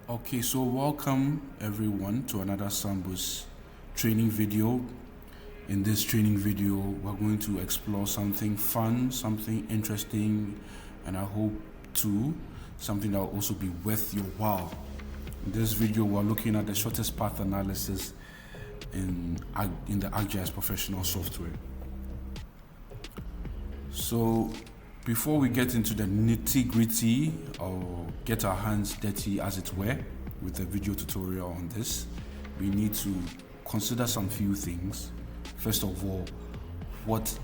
Okay, so welcome everyone to another Sambus training video. In this training video, we're going to explore something fun, something interesting, and I hope too, something that will also be worth your while. In this video, we're looking at the shortest path analysis in the ArcGIS professional software. So before we get into the nitty-gritty or get our hands dirty as it were with the video tutorial on this, we need to consider some few things. First of all, what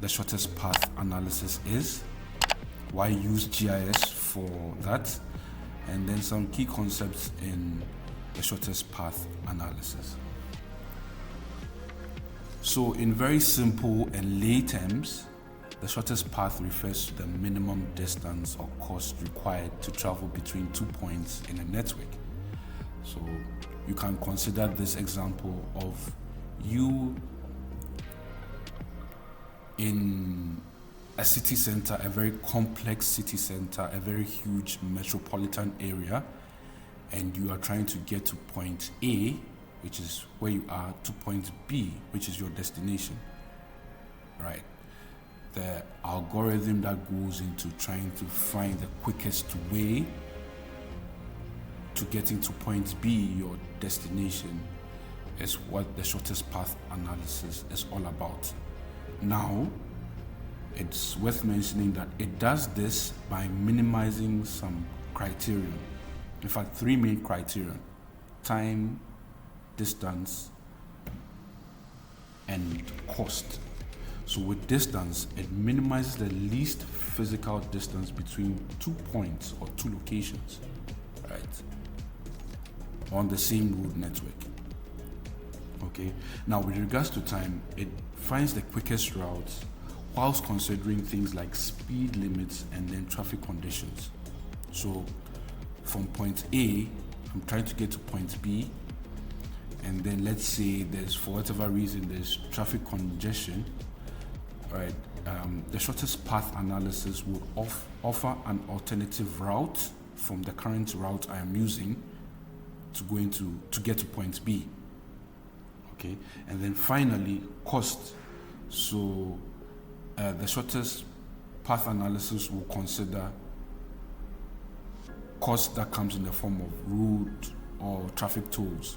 the shortest path analysis is, why use GIS for that, and then some key concepts in the shortest path analysis. So in very simple and lay terms, the shortest path refers to the minimum distance or cost required to travel between 2 points in a network. So you can consider this example of you in a city center, a very complex city center, a very huge metropolitan area, and you are trying to get to point A, which is where you are, to point B, which is your destination, right? The algorithm that goes into trying to find the quickest way to getting to point B, your destination, is what the shortest path analysis is all about. Now, it's worth mentioning that it does this by minimizing some criterion. In fact, 3 main criteria: time, distance, and cost. So with distance, it minimizes the least physical distance between 2 points or 2 locations, right, on the same road network. Okay. Now, with regards to time, it finds the quickest routes whilst considering things like speed limits and then traffic conditions. So from point A, I'm trying to get to point B, and then let's say there's, for whatever reason, there's traffic congestion. Right, the shortest path analysis would offer an alternative route from the current route I am using to get to point B. Okay, and then finally, cost. So the shortest path analysis will consider cost that comes in the form of road or traffic tolls.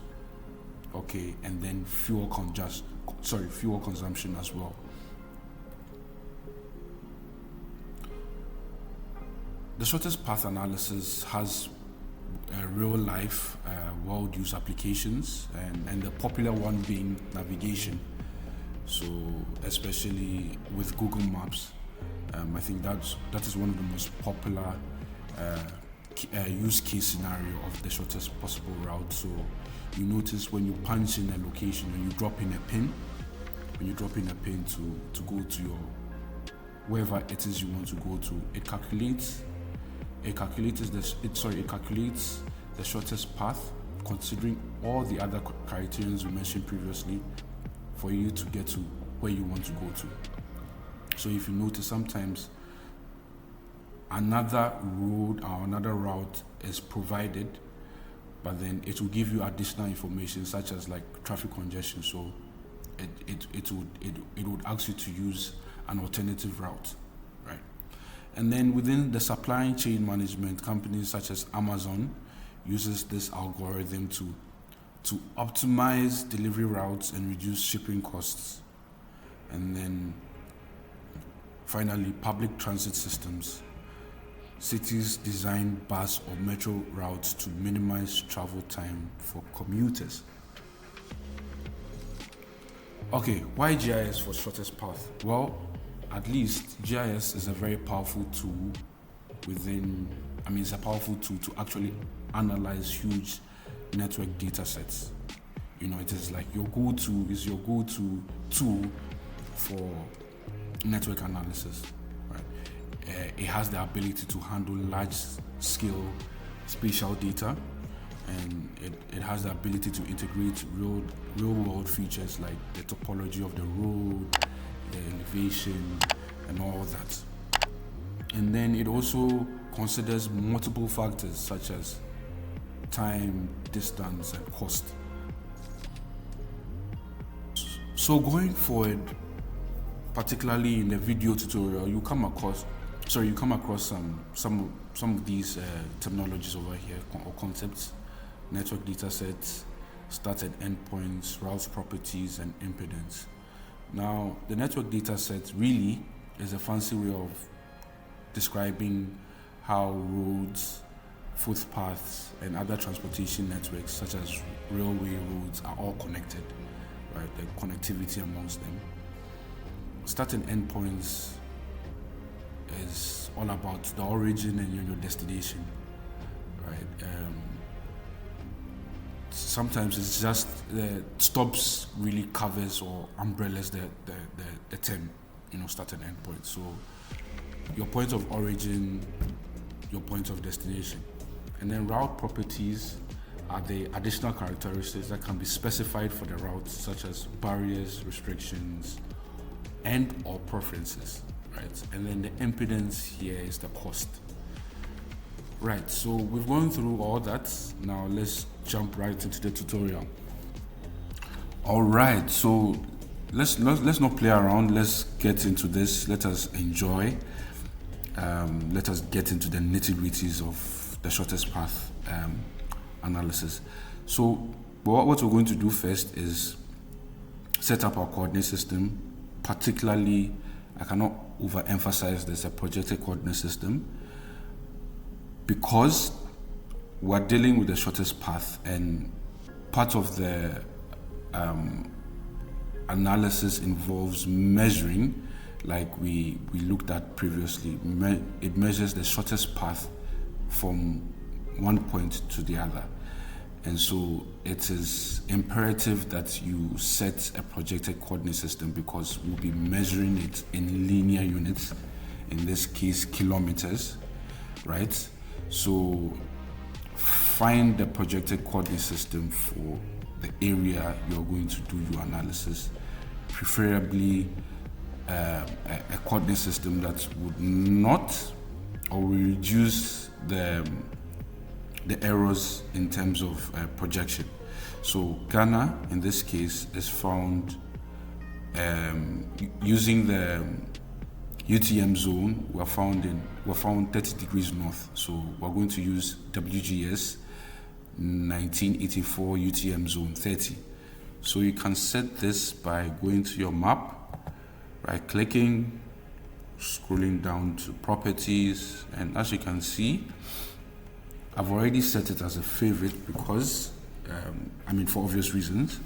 Okay, and then fuel consumption as well. The shortest path analysis has real-life world-use applications, and the popular one being navigation. So, especially with Google Maps, I think that is one of the most popular use case scenario of the shortest possible route. So, you notice when you punch in a location, when you drop in a pin to go to your wherever it is you want to go to, it calculates the shortest path, considering all the other criteria we mentioned previously, for you to get to where you want to go to. So if you notice, sometimes another road or another route is provided, but then it will give you additional information such as like traffic congestion. So it would ask you to use an alternative route, right? And then within the supply chain management, companies such as Amazon uses this algorithm to optimize delivery routes and reduce shipping costs. And then finally, public transit systems. Cities design bus or metro routes to minimize travel time for commuters. Okay, why GIS for shortest path? Well, at least GIS is a very powerful tool it's a powerful tool to actually analyze huge network data sets. It is like your go-to tool for network analysis, right? It has the ability to handle large-scale spatial data, and it has the ability to integrate real-world features like the topology of the road, the elevation, and all that. And then it also considers multiple factors such as time, distance, and cost. So going forward, particularly in the video tutorial, you come across some of these terminologies over here, or concepts: network data sets, start and endpoints, route properties, and impedance. Now, the network data set really is a fancy way of describing how roads, footpaths, and other transportation networks such as railway roads are all connected, right? The connectivity amongst them. Start and endpoints is all about the origin and your destination, right? Sometimes it's just the stops really covers or umbrellas the term, start and end point. So your point of origin, your point of destination. And then route properties are the additional characteristics that can be specified for the route, such as barriers, restrictions, and or preferences, right? And then the impedance here is the cost. Right, so we've gone through all that. Now let's jump right into the tutorial. All right, so let's not play around. Let's get into this. Let us enjoy. Let us get into the nitty-gritties of the shortest path analysis. So what we're going to do first is set up our coordinate system. Particularly, I cannot overemphasize this, a projected coordinate system, because we're dealing with the shortest path, and part of the analysis involves measuring, like we looked at previously. It measures the shortest path from one point to the other. And so it is imperative that you set a projected coordinate system, because we'll be measuring it in linear units, in this case kilometers, right? So find the projected coordinate system for the area you're going to do your analysis, preferably a coordinate system that would not or will reduce the errors in terms of projection. So Ghana, in this case, is found using the UTM zone. We're found 30 degrees north. So we're going to use WGS 1984 UTM zone 30. So you can set this by going to your map, right clicking, scrolling down to properties, and as you can see, I've already set it as a favorite because, for obvious reasons,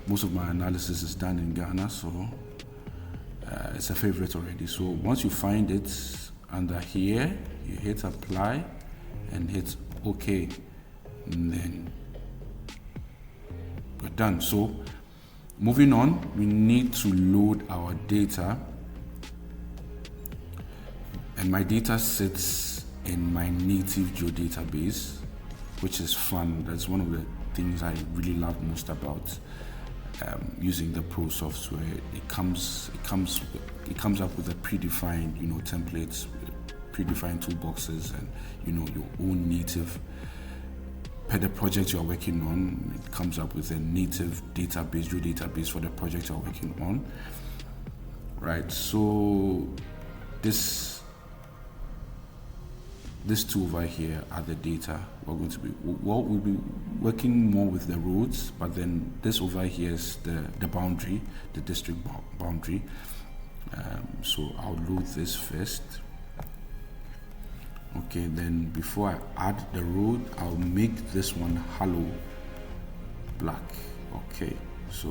most of my analysis is done in Ghana, so it's a favorite already. So once you find it under here, you hit apply and hit OK, and then we're done. So moving on, we need to load our data, and my data sits in my native geodatabase, which is fun. That's one of the things I really love most about using the Pro software. It comes up with a predefined, templates, predefined toolboxes, and your own native per the project you're working on. It comes up with a native database, geodatabase for the project you're working on. Right. So these two over here are the data we'll be working more with the roads, but then this over here is the boundary, the district boundary. So I'll load this first. Okay, then before I add the road, I'll make this one hollow black. Okay, so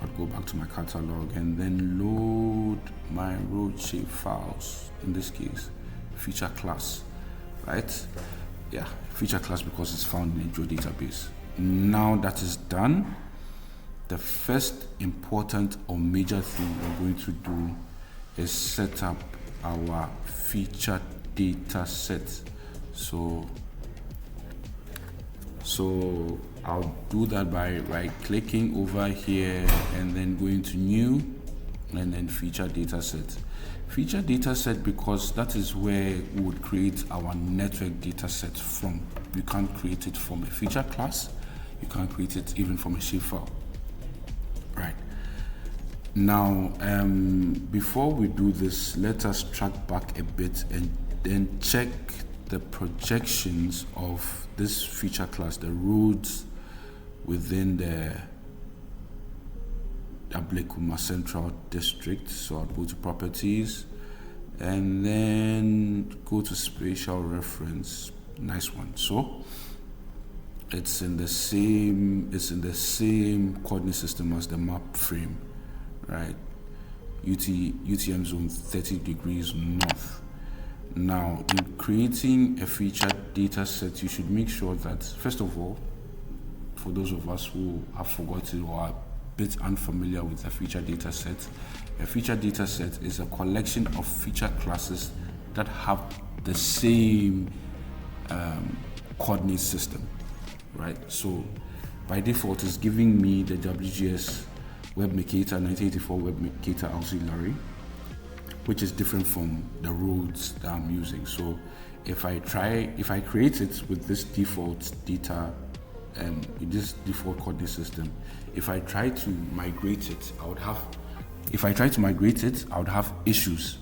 I'll go back to my catalog and then load my road shape files, in this case feature class. Right? Yeah, feature class, because it's found in a geodatabase. Now that is done, the first important or major thing we're going to do is set up our feature data set. So I'll do that by right clicking over here and then going to new and then feature data set. Feature dataset, because that is where we would create our network dataset from. You can't create it from a feature class. You can't create it even from a shapefile. Right. Now, before we do this, let us track back a bit and then check the projections of this feature class, the roads within the Ablekuma Central District. So I'll go to properties and then go to spatial reference. Nice one. So it's in the same coordinate system as the map frame, right? UTM zone 30 degrees north. Now, in creating a feature data set, you should make sure that, first of all, for those of us who have forgotten or are a bit unfamiliar with a feature data set is a collection of feature classes that have the same coordinate system, right? So by default, it's giving me the WGS Web Mercator 1984 Web Mercator auxiliary, which is different from the roads that I'm using. So if I create it with this default data, with this default coordinate system, if I try to migrate it, I would have issues,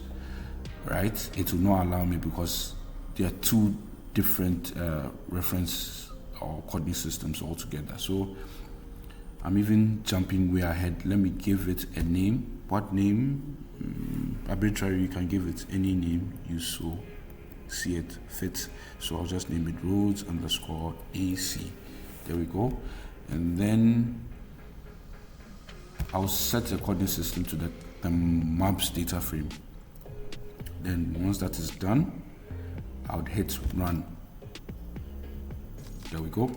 right? It will not allow me because there are two different reference or coordinate systems altogether. So I'm even jumping way ahead. Let me give it a name. What name? Arbitrary, you can give it any name you so see it fit. So I'll just name it roads _ AC. There we go. And then I'll set a coordinate system to the maps data frame. Then once that is done, I would hit run. There we go.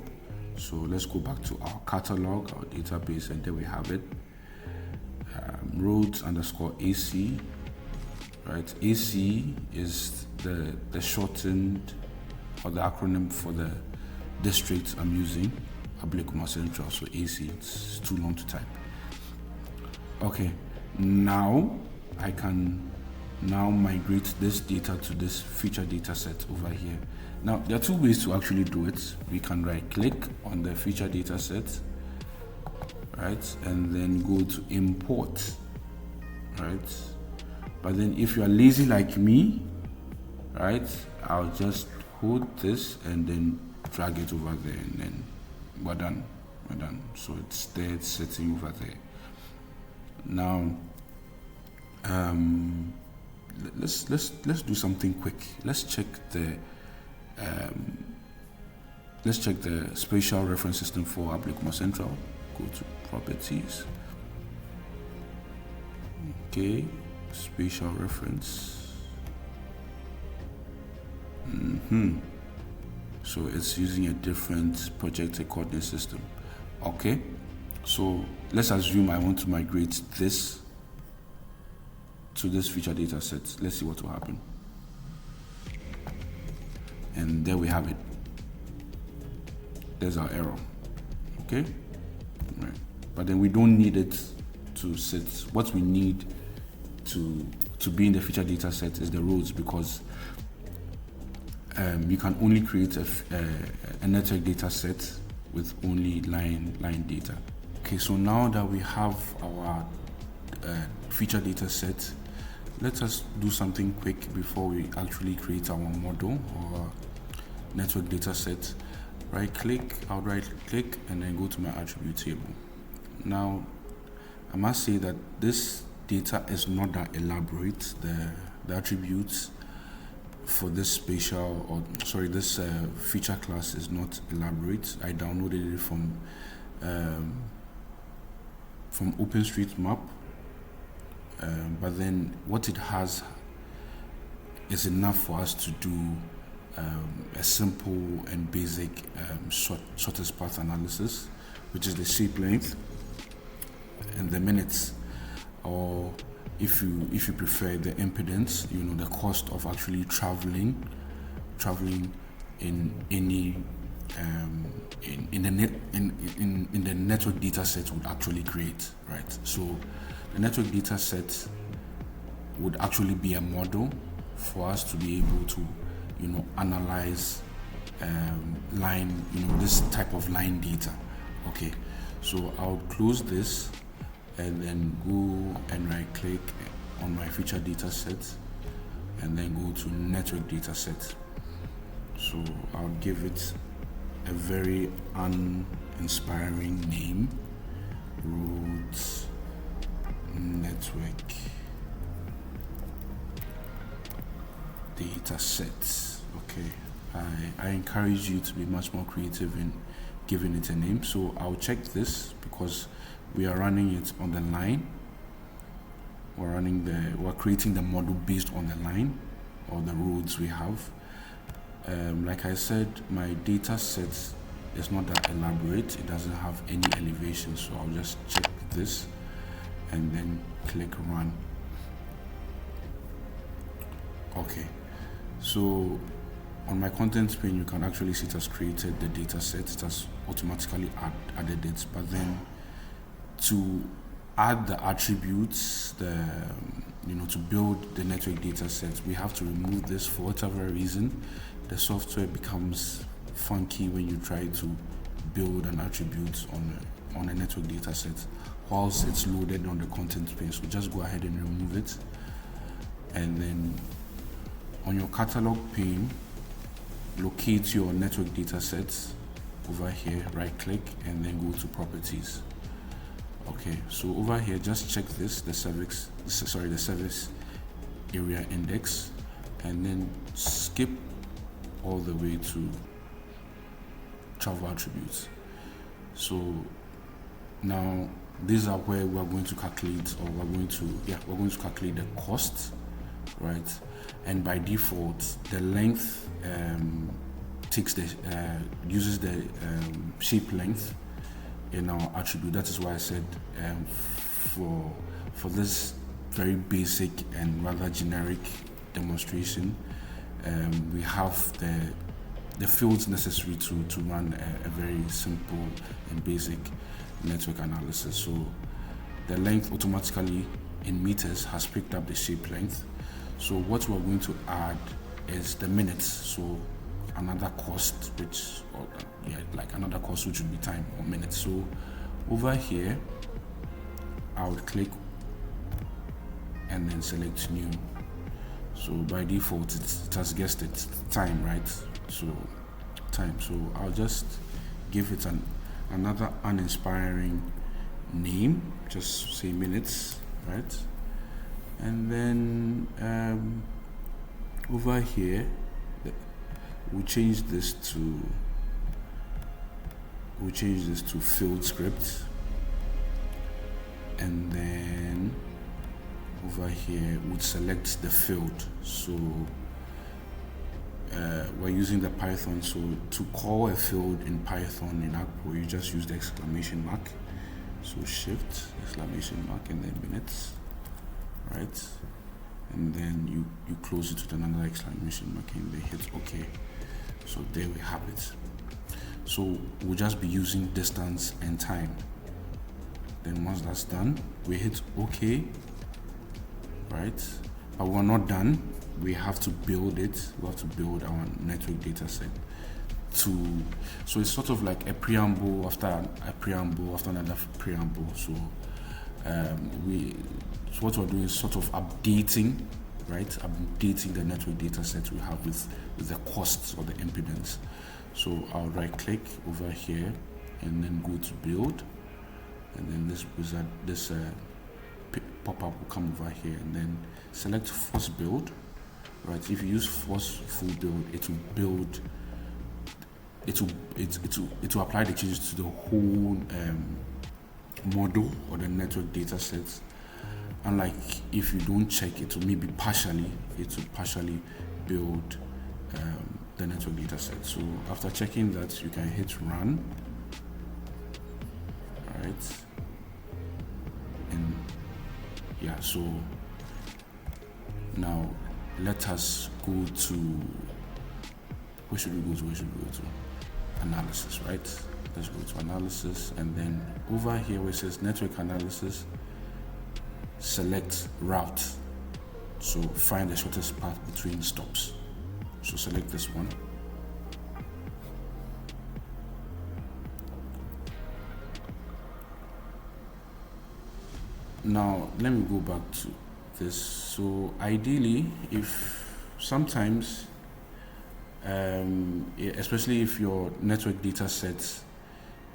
So let's go back to our catalog, our database, and there we have it. Roads _ AC, right? AC is the shortened or the acronym for the district I'm using, Ablekuma Central. So AC, it's too long to type. Okay, now I can migrate this data to this feature data set over here. Now there are two ways to actually do it. We can right click on the feature data set, right, and then go to import, right? But then if you are lazy like me, right, I'll just hold this and then drag it over there, and then we're done. So it's there, it's sitting over there. Now let's do something quick. Let's check the spatial reference system for Ablekuma Central. Go to properties. Okay, spatial reference. So it's using a different projected coordinate system. Okay, so let's assume I want to migrate this to this feature data set. Let's see what will happen. And there we have it. There's our error. Okay, right. But then we don't need it to sit. What we need to be in the feature data set is the roads, because you can only create a network data set with only line data. Okay, so now that we have our feature data set, let us do something quick before we actually create our model or network data set. I'll right click and then go to my attribute table. Now I must say that this data is not that elaborate. The attributes for this feature class is not elaborate. I downloaded it from OpenStreetMap, but then what it has is enough for us to do a simple and basic shortest path analysis, which is the shape length and the minutes, or if you prefer, the impedance, the cost of actually traveling in any in the network data set would actually create, right? So the network data set would actually be a model for us to be able to, analyze line, this type of line data. Okay, so I'll close this and then go and right click on my feature data set and then go to network data set. So I'll give it a very uninspiring name, roads network data set. Okay, I encourage you to be much more creative in giving it a name. So I'll check this because we are running it on the line. We're creating the model based on the line or the roads we have. Like I said, my data set is not that elaborate. It doesn't have any elevation, so I'll just check this and then click run. Okay, so on my content pane, you can actually see it has created the data set. It has automatically added it, but then to add the attributes, to build the network data set, we have to remove this. For whatever reason, the software becomes funky when you try to build an attribute on a network data set whilst it's loaded on the content pane. So just go ahead and remove it, and then on your catalog pane, locate your network data set over here, right click, and then go to properties. Okay, so over here, just check this, the service area index, and then skip all the way to travel attributes. So now these are where we're going to calculate, or we're going to calculate the cost, right? And by default, the length uses the shape length in our attribute. That is why I said for this very basic and rather generic demonstration, we have the fields necessary to run a very simple and basic network analysis. So the length automatically in meters has picked up the shape length. So what we're going to add is the minutes. So another cost, which would be time or minutes. So over here, I would click and then select new. So by default, it has guessed it, time, right? So time. So I'll just give it another uninspiring name, just say minutes, right? And then over here, we change this to field script, and then over here we'd select the field. So we're using the Python, so to call a field in Python in ArcGIS, you just use the exclamation mark. So shift exclamation mark and then minutes, right? And then you close it with another exclamation mark and then hit OK. So there we have it. So we'll just be using distance and time. Then once that's done, we hit OK, right? But we're not done. We have to build it. We have to build our network data set. So it's sort of like a preamble after a preamble after another preamble. So what we're doing is sort of updating, right? Updating the network data set we have with the costs or the impedance. So I'll right click over here and then go to build, and then this wizard, this pop-up will come over here, and then select force build, right? If you use force full build, it will build. It will apply the changes to the whole model or the network data sets. Unlike if you don't check, it will maybe partially build the network data set. So after checking that, you can hit run, right? And yeah, so now let us go to, where should we go to? Analysis, right? Let's go to analysis, and then over here where it says network analysis, select route, So find the shortest path between stops. So select this one. Now let me go back to this. So ideally, if sometimes especially if your network data set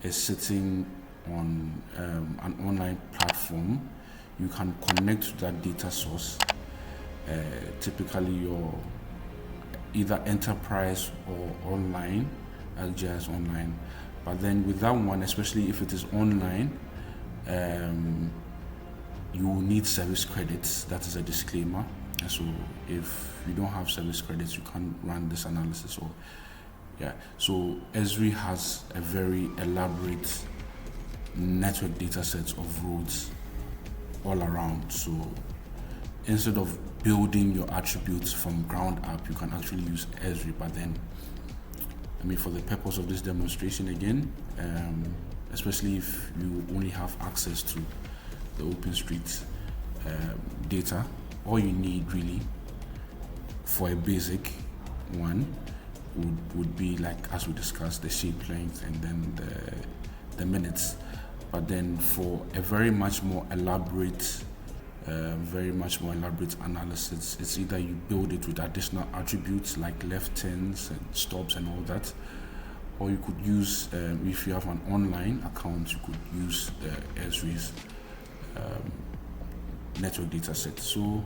is sitting on an online platform, you can connect to that data source, typically your either enterprise or online, ArcGIS online. But then with that one, especially if it is online, you will need service credits. That is a disclaimer. And so if you don't have service credits, you can't run this analysis. Or so Esri has a very elaborate network data sets of roads all around. So instead of building your attributes from ground up, you can actually use Esri. But then, for the purpose of this demonstration again, especially if you only have access to the OpenStreet data, all you need really for a basic one would be, like as we discussed, the shape length and then the minutes. But then for a very much more elaborate analysis, it's either you build it with additional attributes like left turns and stops and all that, or you could use, if you have an online account, you could use the Esri's network data set. So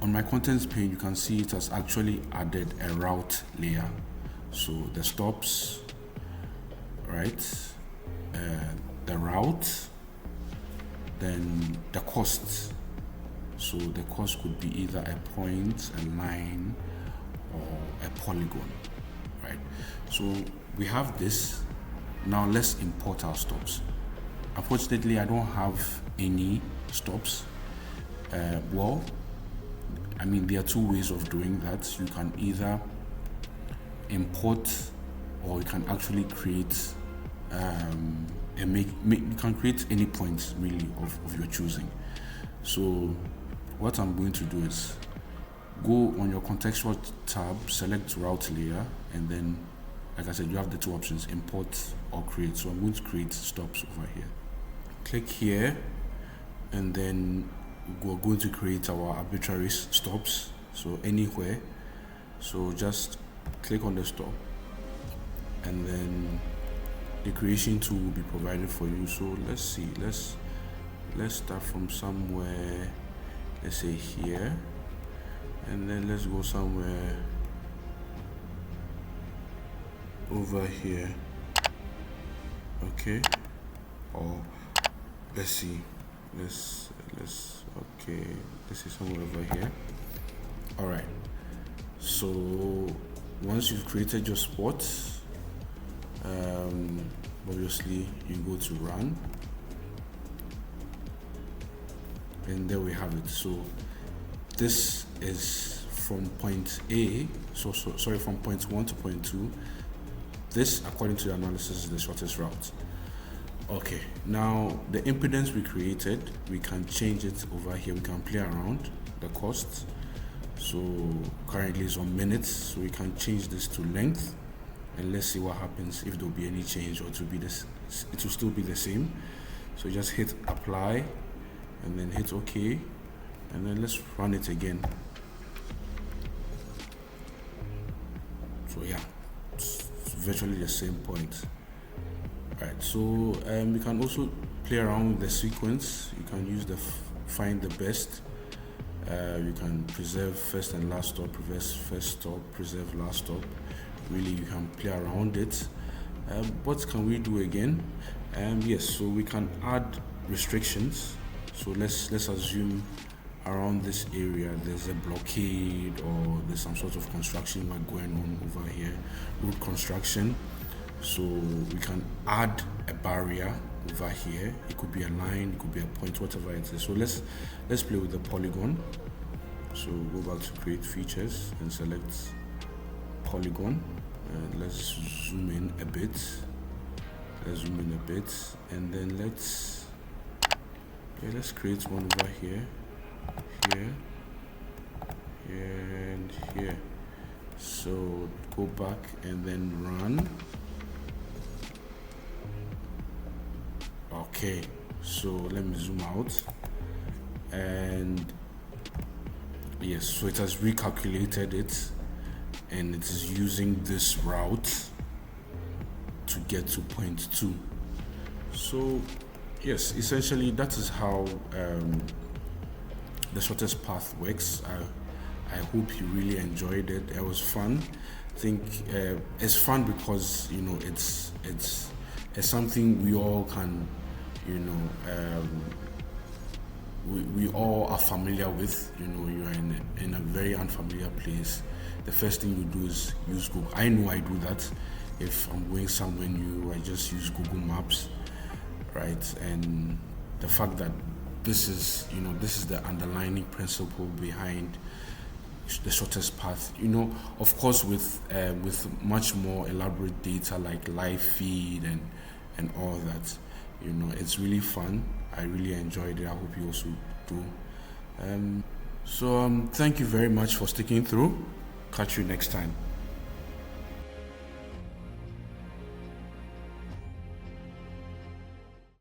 on my contents pane, you can see it has actually added a route layer. So the stops, right, the route, then the costs. So the cost could be either a point, a line, or a polygon, right? So we have this. Now let's import our stops. Unfortunately, I don't have any stops. There are two ways of doing that. You can either import, or you can actually create you can create any point really of your choosing. So what I'm going to do is go on your contextual tab, select route layer, and then, like I said, you have the two options, import or create. So I'm going to create stops over here. Click here, and then we're going to create our arbitrary stops, so anywhere. So just click on the stop, and then the creation tool will be provided for you. So let's see, let's start from somewhere, let's say here, and then let's go somewhere over here, okay? Or let's see, okay, this is somewhere over here. All right, so once you've created your spot, obviously you go to run, and there we have it. So this is from point A, from point 1 to point 2. This, according to the analysis, is the shortest route. Okay, now the impedance we created, we can change it over here. We can play around the cost. So currently it's on minutes, so we can change this to length, and let's see what happens if there'll be any change, or it will still be the same. So just hit apply, and then hit OK, and then let's run it again. So yeah, it's virtually the same point. Right, so you can also play around with the sequence. You can use the find the best. You can preserve first and last stop, preserve first stop, preserve last stop. Really, you can play around it. What can we do again? Yes, so we can add restrictions. So let's assume around this area there's a blockade, or there's some sort of construction work going on over here, road construction. So we can add a barrier over here. It could be a line, it could be a point, whatever it is. So let's play with the polygon. So go back to create features and select polygon. Let's zoom in a bit. And then let's create one over here. here, and here. So go back and then run. Okay, so let me zoom out, and yes, so it has recalculated it, and it is using this route to get to point 2. So yes, essentially that is how the shortest path works. I hope you really enjoyed it. It was fun. I think it's fun because it's something we all can, we all are familiar with. You're in a very unfamiliar place. The first thing you do is use Google. I know I do that. If I'm going somewhere new, I just use Google Maps, right? And the fact that this is the underlying principle behind the shortest path. Of course, with much more elaborate data like live feed and all that. It's really fun. I really enjoyed it. I hope you also do. So thank you very much for sticking through. Catch you next time.